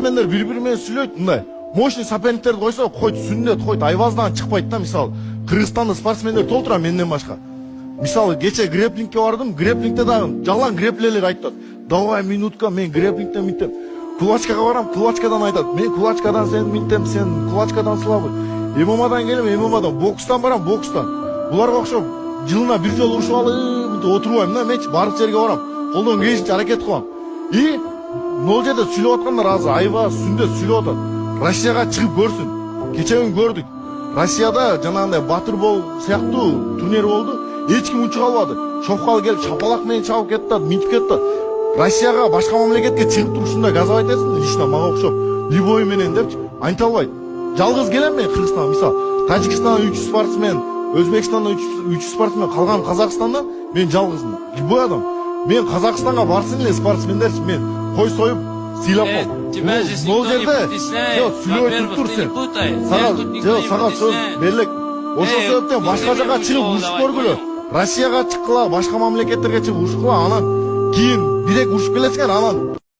спортсмендер бири-бири менен сүйлөйт мындай. Мощный соперниктерди койсо, койт сүннөт, койт айваздан чыкпайт да, мисалы. Кыргызстанда спортсмендер толтура менден башка. Мисалы, кече греплингке бардым, греплингте дагы жалаң греплерлер айтат. Давай минутка, мен греплингтен минтем. Кулачкага барам, кулачкадан айтат. Мен кулачкадан сен минтем, сен кулачкадан слабый. ММАдан келем, ММАдан, бокстан барам, бокстан. Буларга окшоп жылына бир жолу урушуп алып, отурбайм да, менчи бардык жерге барам. Колдон келишинче аракет кылам. И могул жерде сүйлөп аткандар азыр айбаз сүндөт сүйлөп атат. Россияга чыгып көрсүн. Кече күн көрдүк. Россияда жанагындай Батырбол сыяктуу турнир болду. Эч ким учуп албады. Шопкал келип шапалак менен чабып кетти, минтип кетти. Россияга башка мамлекетке чыгып турушунда газап айтасың, лично мага окшоп. Любой менен депчи, айта албайт. Жалгыз келем мен Кыргызстанга, мисалы, Тажикстандан 300 спортсмен, Өзбекстандан 300 спортсмен, калган Казакстандан мен жалгызмын. Любой адам. Мен Казакстанга барсын эле спортсмендерчи, мен кой союп сыйлап калдым. Бул жерде сүйлөп тур сен. Сага сөз берлек. Ошол себептен башка жака чыгып урушуп көргүлө. Россияга чыккыла, башка мамлекеттерге чыгып урушкыла, анан кийин бирек урушуп келесиңер, анан